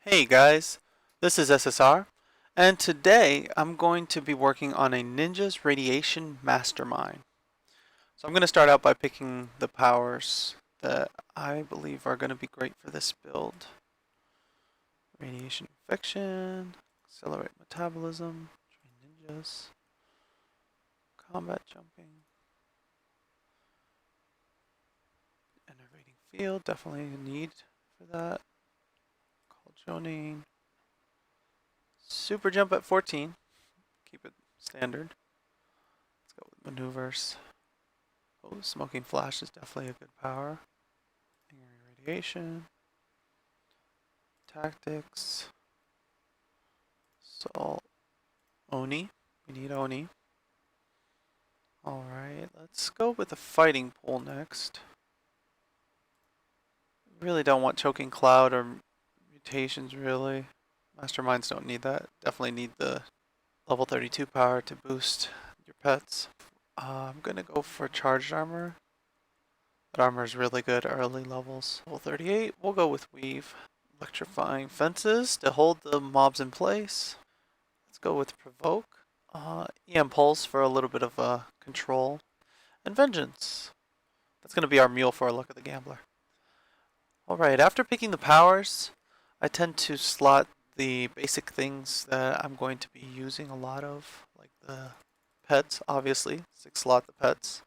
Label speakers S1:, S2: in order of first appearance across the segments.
S1: Hey guys, this is SSR, and today I'm going to be working on a Ninja's Radiation Mastermind. So I'm going to start out by picking the powers that I believe are going to be great for this build. Radiation Infection, Accelerate Metabolism, Train Ninjas, Combat Jumping, Enervating Field, definitely a need for that. Call Jonin, Super Jump at 14, keep it standard. Let's go with Maneuvers. Oh, Smoking Flash is definitely a good power. Radiation. Tactics. Salt. Oni. We need Oni. Alright, let's go with the Fighting Pool next. Really don't want Choking Cloud or Mutations, really. Masterminds don't need that. Definitely need the level 32 power to boost your pets. I'm gonna go for Charged Armor. That armor is really good early levels. Level 38, we'll go with Weave. Electrifying Fences to hold the mobs in place. Let's go with Provoke. EM Pulse for a little bit of control. And Vengeance. That's going to be our mule for our Luck of the Gambler. Alright, after picking the powers, I tend to slot the basic things that I'm going to be using a lot of. Like the pets, obviously. 6 slot the pets.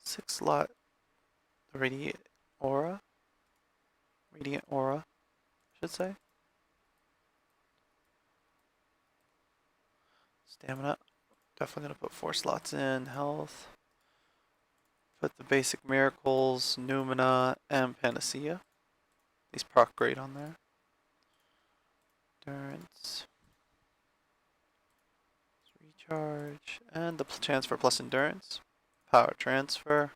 S1: 6 slot the Radiant Aura. Radiant Aura, I should say. Stamina. Definitely going to put 4 slots in. Health. Put the basic miracles, Numina, and Panacea. These proc great on there. Endurance. Recharge. And the chance for plus endurance. Power transfer.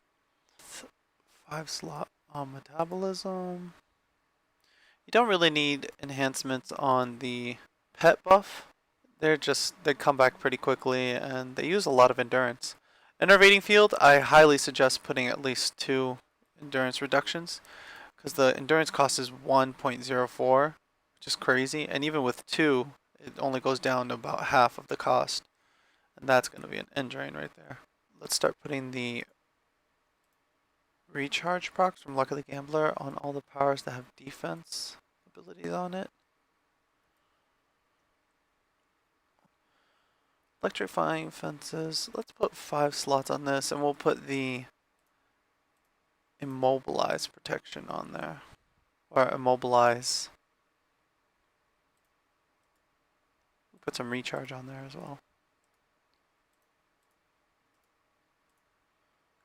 S1: 5 slot on metabolism. You don't really need enhancements on the pet buff. They come back pretty quickly and they use a lot of endurance. Enervating Field, I highly suggest putting at least 2 endurance reductions because the endurance cost is 1.04, which is crazy, and even with 2, it only goes down to about half of the cost, and that's going to be an end drain right there. Let's start putting the recharge procs from Luck of the Gambler on all the powers that have defense abilities on it. Electrifying Fences, let's put 5 slots on this, and we'll put the Immobilize protection on there. Or Immobilize. Put some recharge on there as well.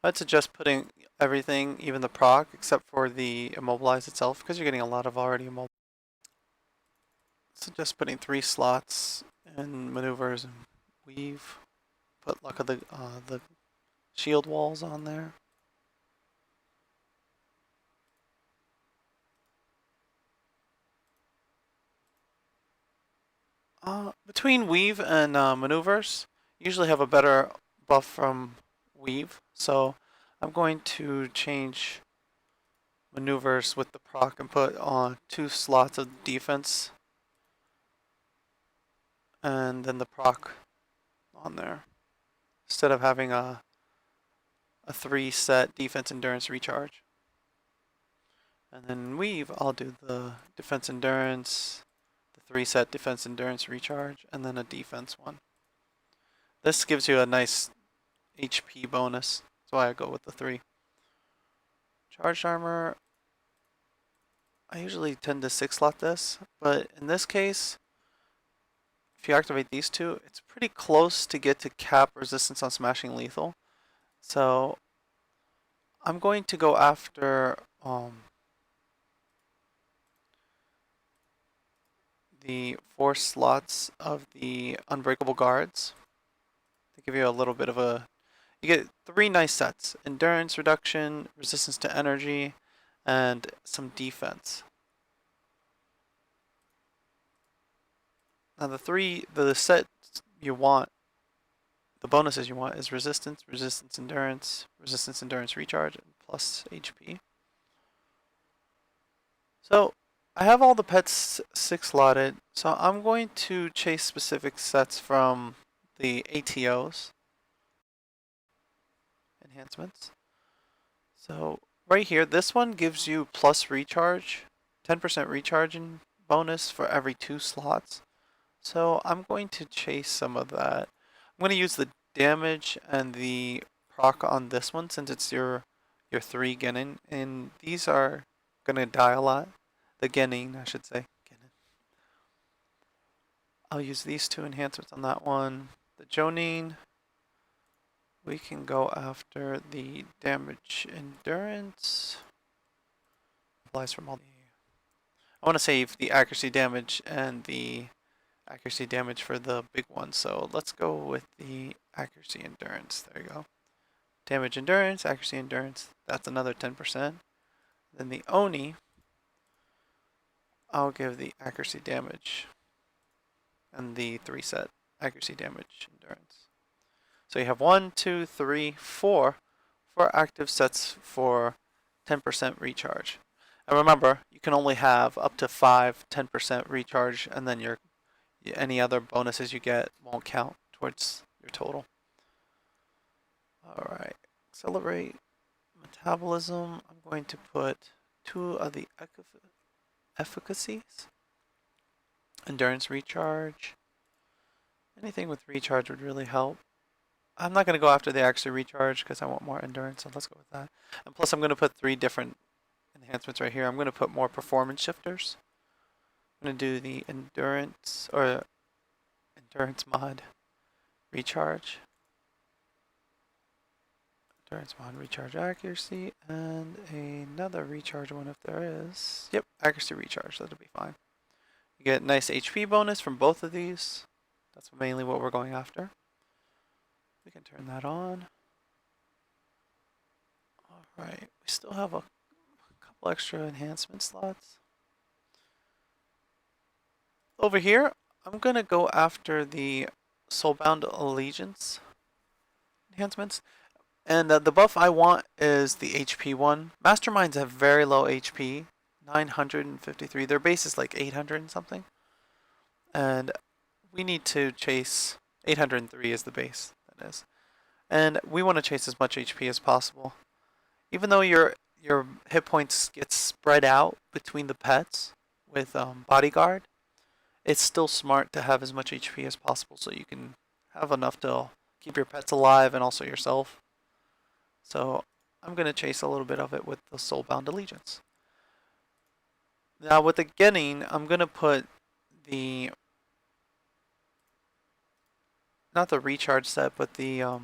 S1: I'd suggest putting everything, even the proc, except for the Immobilize itself, because you're getting a lot of already immobilized. Suggest putting 3 slots in Maneuvers and Weave. Put Luck of the shield walls on there. Between Weave and Maneuvers, usually have a better buff from Weave, so I'm going to change Maneuvers with the proc and put on 2 slots of defense and then the proc on there instead of having a 3 set defense endurance recharge. And then Weave, I'll do the defense endurance, the 3 set defense endurance recharge, and then a defense one. This gives you a nice HP bonus. That's why I go with the 3. Charged armor, I usually tend to 6 slot this, but in this case, if you activate these 2, it's pretty close to get to cap resistance on smashing lethal. So I'm going to go after the 4 slots of the unbreakable guards. They give you a little bit of a, you get 3 nice sets: endurance reduction, resistance to energy, and some defense. Now the set you want, the bonuses you want is resistance, resistance endurance, resistance endurance recharge, and plus HP. So I have all the pets 6 slotted, so I'm going to chase specific sets from the ATOs, enhancements. So right here, this one gives you plus recharge, 10% recharging bonus for every 2 slots. So I'm going to chase some of that. I'm going to use the damage and the proc on this one since it's your 3 Genin, and these are going to die a lot. The Genin, I should say. Genin. I'll use these 2 enhancements on that one. The Jonin, we can go after the damage endurance. Applies from all the. I want to save the accuracy damage and the accuracy damage for the big one, so let's go with the accuracy endurance. There you go. Damage endurance, accuracy endurance, that's another 10%. Then the Oni, I'll give the accuracy damage and the 3 set accuracy damage endurance. So you have 1, 2, 3, 4 active sets for 10% recharge. And remember, you can only have up to 5 10% recharge, and then any other bonuses you get won't count towards your total. Alright, accelerate metabolism. I'm going to put 2 of the efficacies. Endurance recharge. Anything with recharge would really help. I'm not going to go after the extra recharge because I want more endurance, so let's go with that. And plus I'm going to put 3 different enhancements right here. I'm going to put more performance shifters. I'm going to do the endurance mod recharge. Endurance mod recharge accuracy, and another recharge one if there is. Yep, accuracy recharge, that'll be fine. You get nice HP bonus from both of these. That's mainly what we're going after. We can turn that on. Alright, we still have a couple extra enhancement slots. Over here, I'm going to go after the Soulbound Allegiance enhancements. And the buff I want is the HP one. Masterminds have very low HP, 953. Their base is like 800 and something. And we need to chase 803 is the base, that is. And we want to chase as much HP as possible. Even though your hit points get spread out between the pets with Bodyguard, it's still smart to have as much HP as possible so you can have enough to keep your pets alive and also yourself. So I'm going to chase a little bit of it with the Soulbound Allegiance. Now with the Genin, I'm going to put the, not the recharge set, but the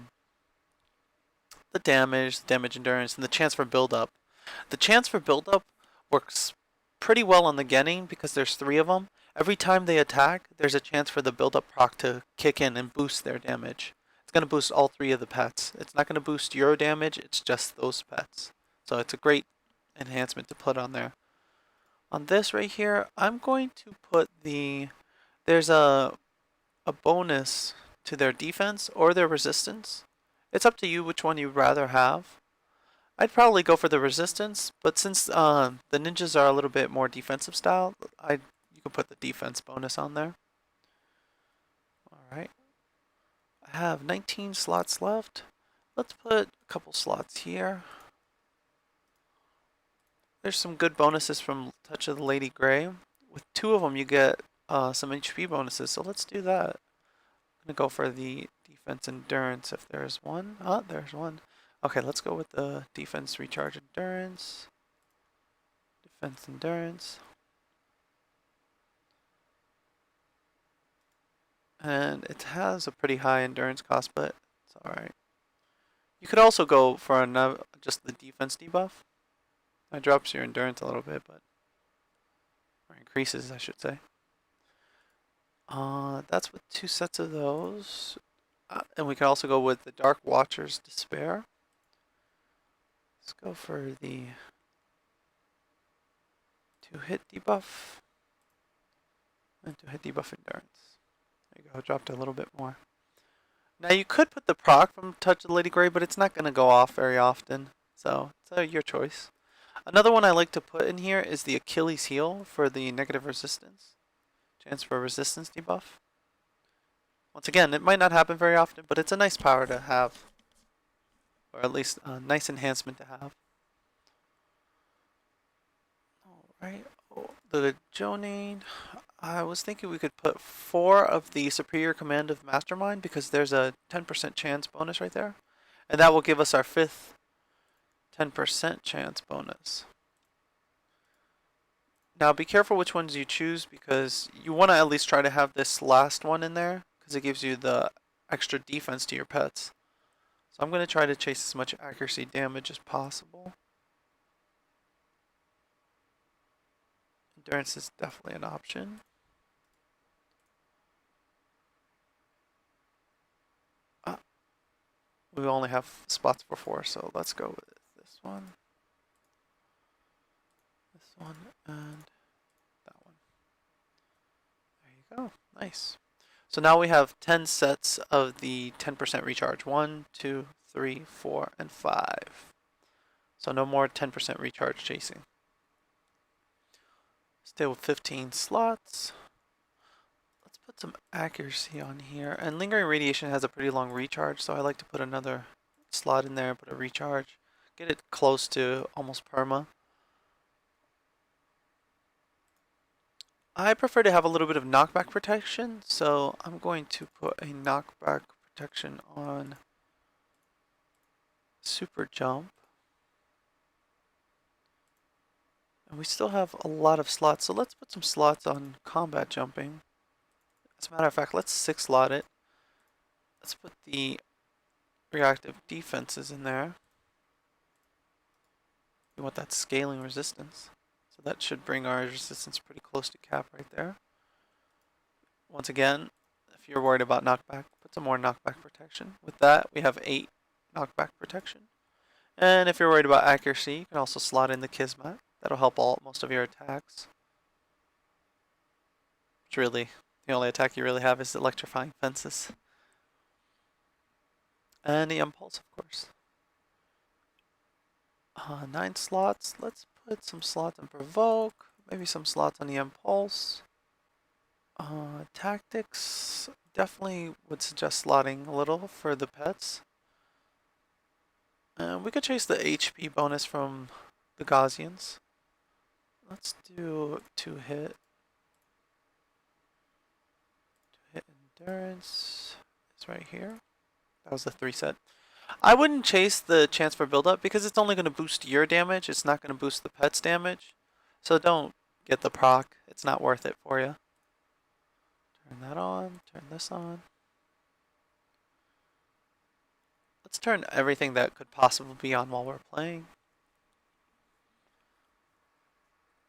S1: damage endurance, and the chance for build-up. The chance for build-up works pretty well on the Genin because there's 3 of them. Every time they attack, there's a chance for the build-up proc to kick in and boost their damage. It's going to boost all 3 of the pets. It's not going to boost your damage, it's just those pets. So it's a great enhancement to put on there. On this right here, I'm going to put there's a bonus to their defense or their resistance. It's up to you which one you'd rather have. I'd probably go for the resistance, but since the ninjas are a little bit more defensive style, you can put the defense bonus on there. Alright. I have 19 slots left. Let's put a couple slots here. There's some good bonuses from Touch of the Lady Grey. With 2 of them you get some HP bonuses, so let's do that. I'm going to go for the defense endurance if there's one. Oh, there's one. Okay, let's go with the defense recharge endurance. Defense endurance. And it has a pretty high endurance cost, but it's alright. You could also go for another, just the defense debuff. That drops your endurance a little bit, but or increases, I should say. That's with 2 sets of those. And we can also go with the Dark Watcher's Despair. Let's go for the 2-hit debuff. And 2-hit debuff endurance. There you go, dropped a little bit more. Now you could put the proc from Touch of the Lady Grey, but it's not going to go off very often. So it's your choice. Another one I like to put in here is the Achilles heel for the negative resistance. Chance for resistance debuff. Once again, it might not happen very often, but it's a nice power to have. Or at least a nice enhancement to have. Alright, the Jonin. I was thinking we could put 4 of the Superior Command of Mastermind because there's a 10% chance bonus right there. And that will give us our 5th 10% chance bonus. Now be careful which ones you choose because you want to at least try to have this last one in there because it gives you the extra defense to your pets. So I'm going to try to chase as much accuracy damage as possible. Endurance is definitely an option. We only have spots for 4, so let's go with this one, and that one. There you go. Nice. So now we have 10 sets of the 10% recharge. 1, 2, 3, 4, and 5. So no more 10% recharge chasing. Stay with 15 slots. Let's put some accuracy on here. And lingering radiation has a pretty long recharge, so I like to put another slot in there and put a recharge. Get it close to almost perma. I prefer to have a little bit of knockback protection, so I'm going to put a knockback protection on super jump. And we still have a lot of slots, so let's put some slots on combat jumping. As a matter of fact, let's 6 slot it. Let's put the reactive defenses in there. We want that scaling resistance. So that should bring our resistance pretty close to cap right there. Once again, if you're worried about knockback, put some more knockback protection. With that, we have 8 knockback protection. And if you're worried about accuracy, you can also slot in the Kismet. That'll help most of your attacks. It's really, the only attack you really have is electrifying fences. And the impulse, of course. 9 slots. Let's put some slots on Provoke. Maybe some slots on the impulse. Tactics. Definitely would suggest slotting a little for the pets. And we could chase the HP bonus from the Gaussians. Let's do 2-hit. 2-hit endurance is right here. That was the 3 set. I wouldn't chase the chance for buildup because it's only going to boost your damage. It's not going to boost the pet's damage. So don't get the proc. It's not worth it for you. Turn that on. Turn this on. Let's turn everything that could possibly be on while we're playing.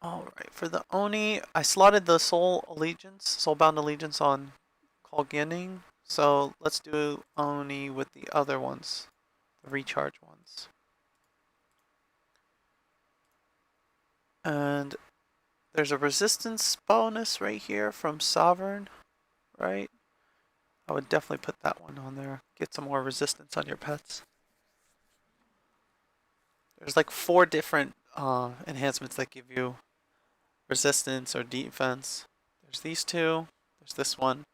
S1: Alright, for the Oni, I slotted the Soulbound Allegiance on Colginning. So let's do Oni with the other ones, the recharge ones. And there's a resistance bonus right here from Sovereign, right? I would definitely put that one on there. Get some more resistance on your pets. There's like 4 different enhancements that give you resistance or defense. There's these 2, there's this one,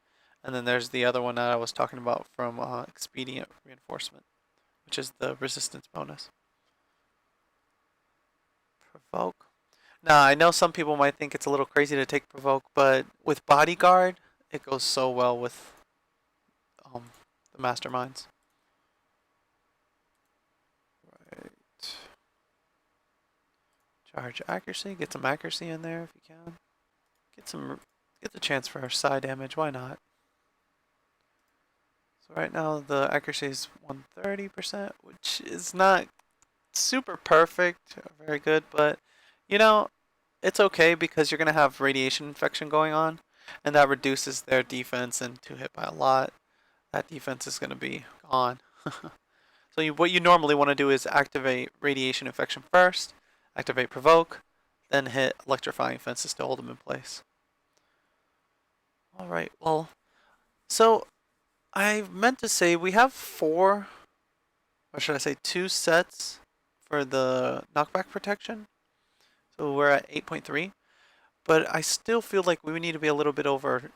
S1: and then there's the other one that I was talking about from Expedient Reinforcement, which is the resistance bonus. Provoke. Now, I know some people might think it's a little crazy to take Provoke, but with Bodyguard, it goes so well with the Masterminds. Right. Charge accuracy. Get some accuracy in there if you can. Get the chance for side damage. Why not? So right now the accuracy is 130%, which is not super perfect, very good, but you know, it's okay because you're gonna have radiation infection going on, and that reduces their defense, and 2 hit by a lot, that defense is gonna be gone. So what you normally want to do is activate radiation infection first, activate provoke, then hit electrifying fences to hold them in place. Alright, well, so I meant to say we have 4, or should I say 2 sets for the knockback protection. So we're at 8.3, but I still feel like we need to be a little bit over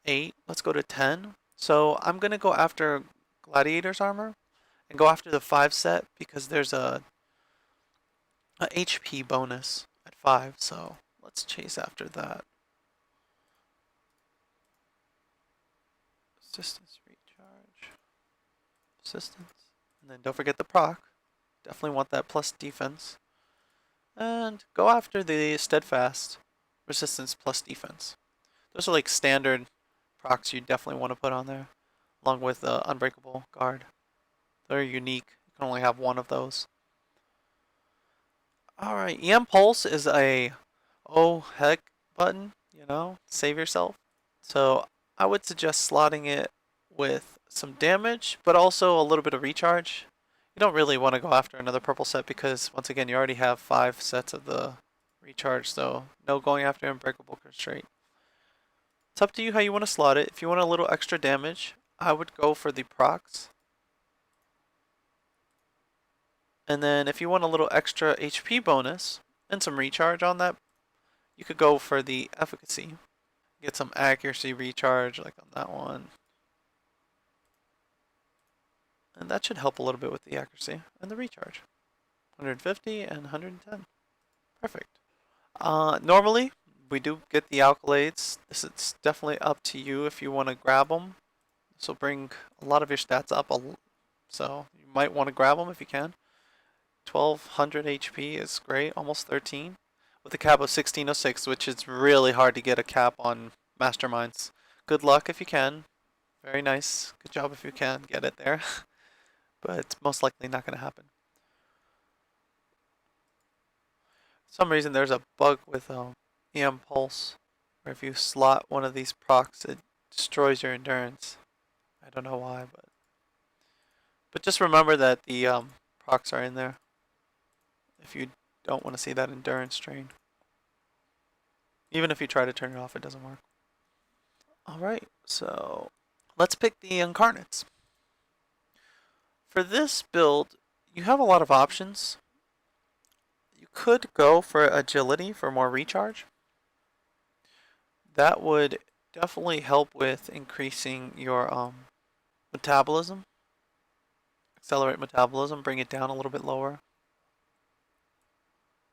S1: 8. Let's go to 10. So I'm going to go after Gladiator's armor and go after the 5 set because there's a HP bonus at 5. So let's chase after that. Resistance recharge. Resistance. And then don't forget the proc. Definitely want that plus defense. And go after the steadfast. Resistance plus defense. Those are like standard procs you definitely want to put on there. Along with Unbreakable Guard. They're unique. You can only have one of those. Alright, EM Pulse is a oh heck button, you know, save yourself. So I would suggest slotting it with some damage, but also a little bit of recharge. You don't really want to go after another purple set because, once again, you already have 5 sets of the recharge, so no going after Unbreakable Constraint. It's up to you how you want to slot it. If you want a little extra damage, I would go for the procs. And then if you want a little extra HP bonus and some recharge on that, you could go for the efficacy. Get some accuracy recharge like on that one. And that should help a little bit with the accuracy and the recharge. 150 and 110. Perfect. Normally, we do get the accolades. This is definitely up to you if you want to grab them. This will bring a lot of your stats up, so you might want to grab them if you can. 1200 HP is great, almost 13. With a cap of 1606, which is really hard to get a cap on Masterminds. Good luck if you can. Very nice. Good job if you can get it there. But it's most likely not going to happen. For some reason there's a bug with EM Pulse, where if you slot one of these procs, it destroys your endurance. I don't know why, but just remember that the procs are in there if you don't want to see that endurance drain. Even if you try to turn it off, it doesn't work. Alright, so let's pick the Incarnates. For this build, you have a lot of options. You could go for agility for more recharge. That would definitely help with increasing your metabolism. Accelerate metabolism, bring it down a little bit lower.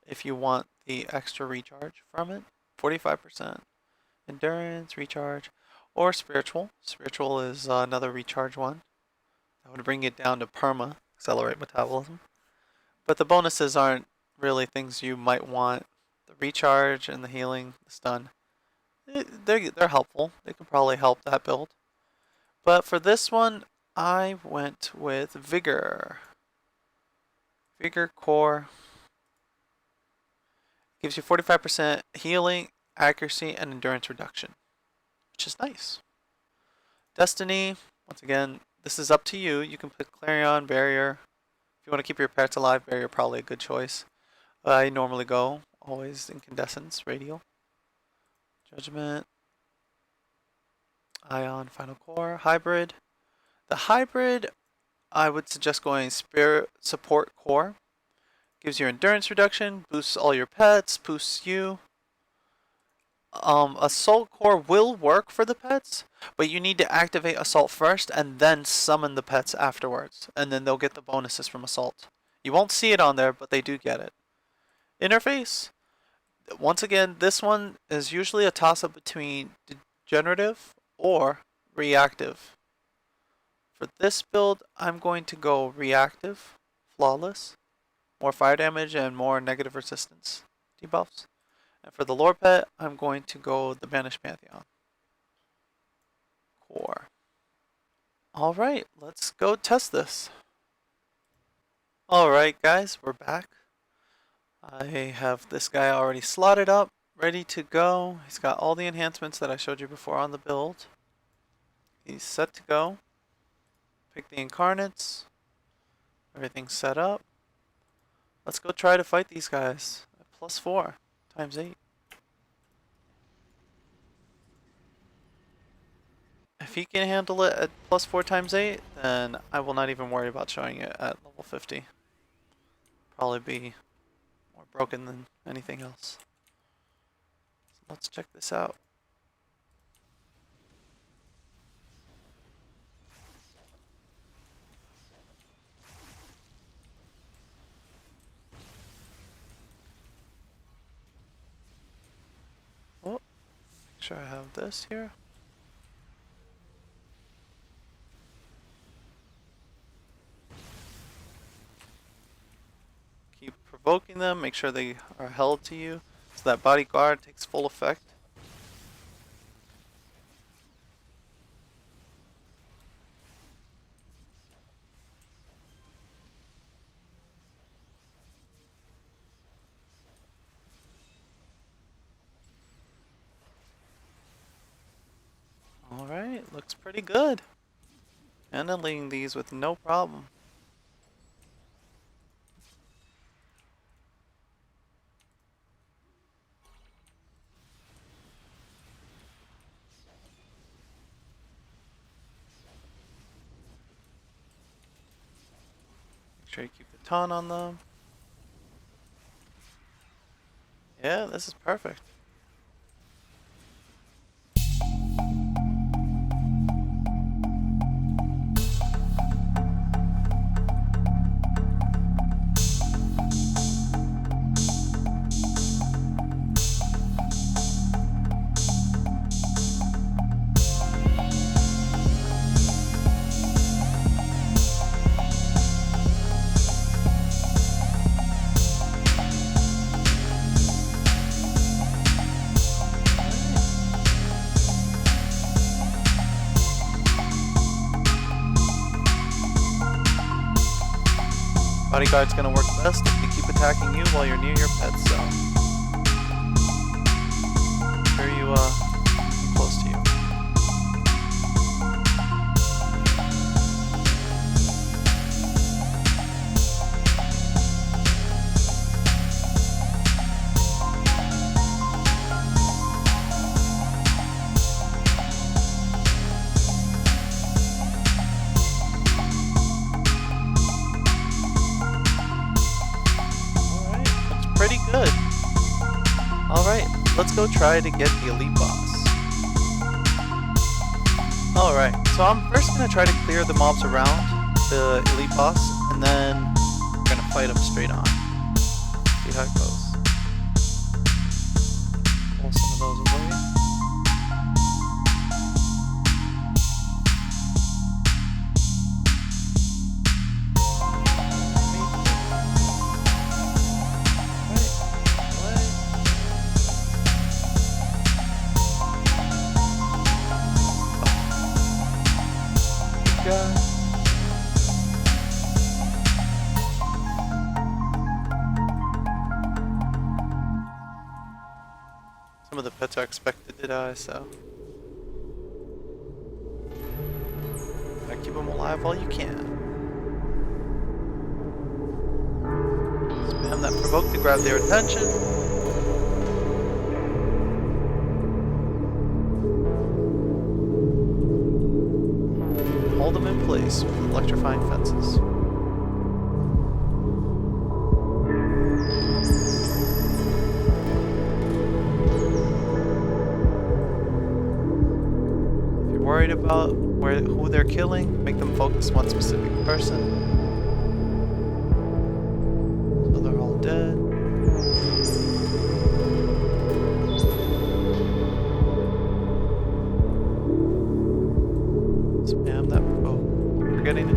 S1: If you want the extra recharge from it, 45%. Endurance, recharge, or spiritual. Spiritual is another recharge one. That would bring it down to perma, accelerate metabolism. But the bonuses aren't really things you might want. The recharge and the healing, the stun, they're helpful. They could probably help that build. But for this one, I went with Vigor. Vigor Core gives you 45% healing, accuracy, and endurance reduction, which is nice. Destiny, once again, this is up to you. You can put Clarion, Barrier. If you want to keep your pets alive, Barrier probably a good choice. I normally go always Incandescence, Radial, Judgment, Ion, Final Core, Hybrid. The Hybrid, I would suggest going Spirit Support Core. Gives you endurance reduction, boosts all your pets, boosts you. Assault Core will work for the pets, but you need to activate Assault first and then summon the pets afterwards, and then they'll get the bonuses from Assault. You won't see it on there, but they do get it. Interface, once again, this one is usually a toss-up between degenerative or reactive. For this build, I'm going to go reactive, flawless, more fire damage and more negative resistance debuffs. And for the lore pet, I'm going to go the Banished Pantheon core. Alright, let's go test this. Alright guys, we're back. I have this guy already slotted up, ready to go. He's got all the enhancements that I showed you before on the build. He's set to go. Pick the Incarnates. Everything's set up. Let's go try to fight these guys at +4 times 8. If he can handle it at +4 times 8, then I will not even worry about showing it at level 50. Probably be more broken than anything else. So let's check this out. Oh, make sure I have this here. Keep provoking them, make sure they are held to you, so that bodyguard takes full effect. Alright, looks pretty good. Handling these with no problem. Make sure you keep the taunt on them. Yeah, this is perfect. Bodyguard's gonna work best if they keep attacking you while you're near your pets, so make sure you keep close to you. Pretty good. Alright, let's go try to get the elite boss. Alright, so I'm first going to try to clear the mobs around the elite boss, and then we're going to fight him straight on. See how it goes. Pull some of those away. Some of the pets are expected to die, so gotta keep them alive while you can. Spam that provoke to grab their attention. Hold them in place with electrifying fences. Worried about who they're killing, make them focus one specific person. So they're all dead. Spam that provoke. Keep forgetting it.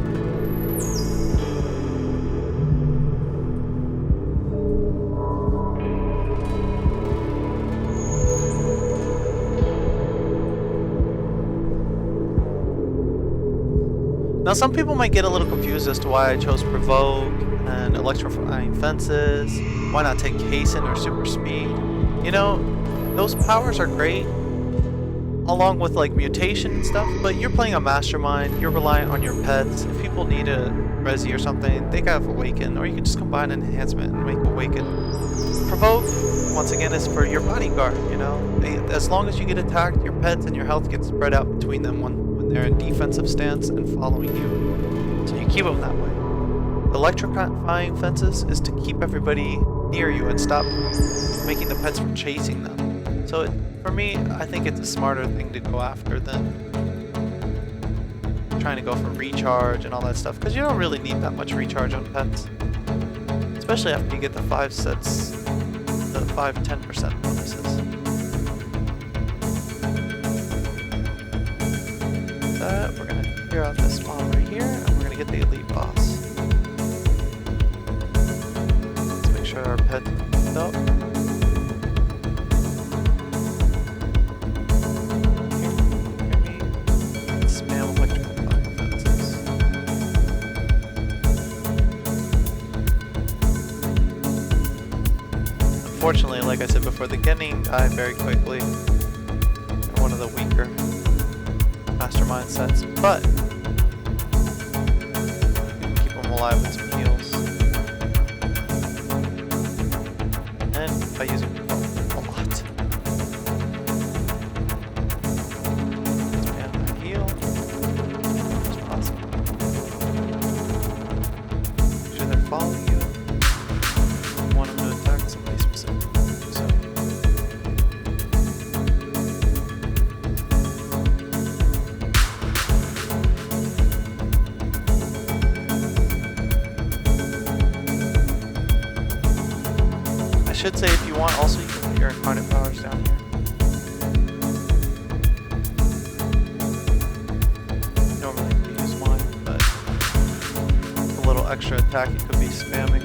S1: Now some people might get a little confused as to why I chose Provoke and Electrifying Fences. Why not take Hasten or Super Speed? You know, those powers are great, along with like Mutation and stuff, but you're playing a Mastermind, you're reliant on your pets. If people need a Resi or something, they have Awaken, or you can just combine an Enhancement and make Awaken. Provoke, once again, is for your bodyguard, you know? As long as you get attacked, your pets and your health get spread out between them when they're in defensive stance and following you. So you keep them that way. Electrifying fences is to keep everybody near you and stop making the pets from chasing them. So for me, I think it's a smarter thing to go after than trying to go for recharge and all that stuff, because you don't really need that much recharge on pets. Especially after you get the 5 sets, the 5-10% bonuses. We're going to clear out this spawn right here, and we're going to get the elite boss. Let's make sure our pet is up. Spam electrical fences. Unfortunately, like I said before, the Genin die very quickly. They're one of the weaker Mastermind sets, but you can keep them alive with some heals. And by using Provoke a lot. Spam that heal as possible. Make sure they're following you. You want them to attack somebody specifically. So. I should say, if you want, also you can put your Incarnate powers down here. Normally you use mine, but a little extra attack you could be spamming.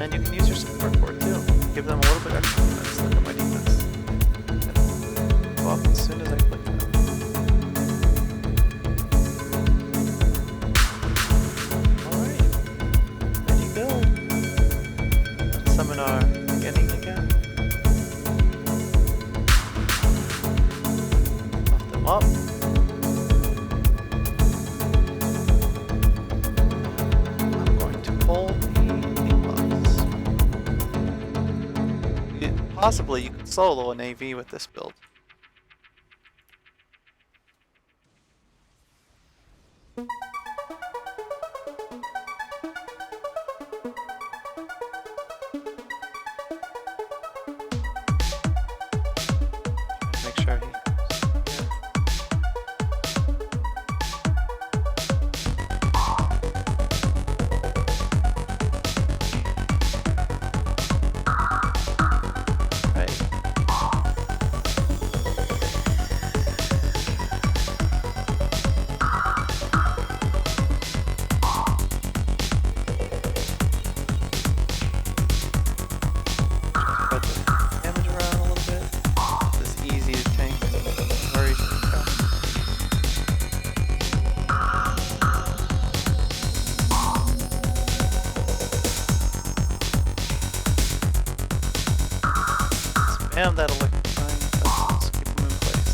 S1: And you can use your support core too. Give them a little bit extra defense. Look at my defense. Go up as soon as I click that. Summon our Genin again. Buff them up. I'm going to pull the buffs. Possibly you could solo an AV with this build. Make sure he spam that electrifying fences, keep them in place.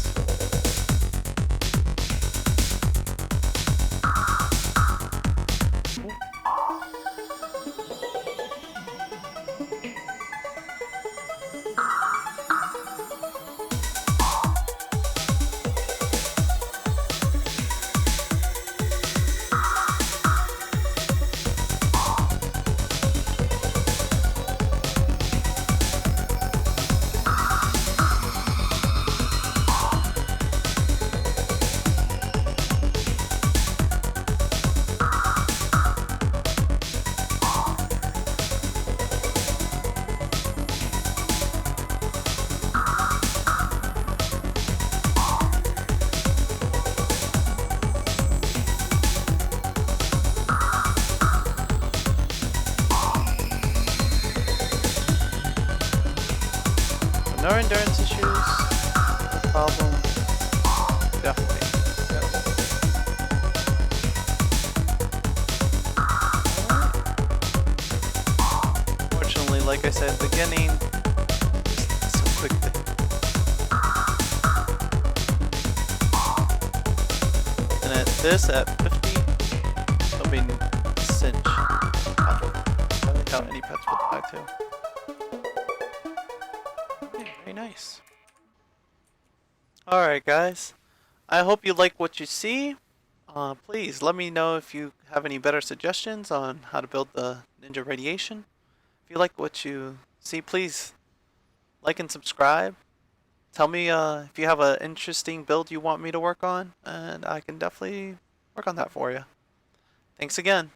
S1: No endurance issues, no problem. Definitely. Fortunately, like I said at the beginning, it's so quick to and at this, at 50, it'll be a cinch. I like how any pets would die too. Very nice. Alright guys, I hope you like what you see. Please let me know if you have any better suggestions on how to build the Ninja Radiation. If you like what you see, please like and subscribe. Tell me if you have an interesting build you want me to work on, and I can definitely work on that for you. Thanks again.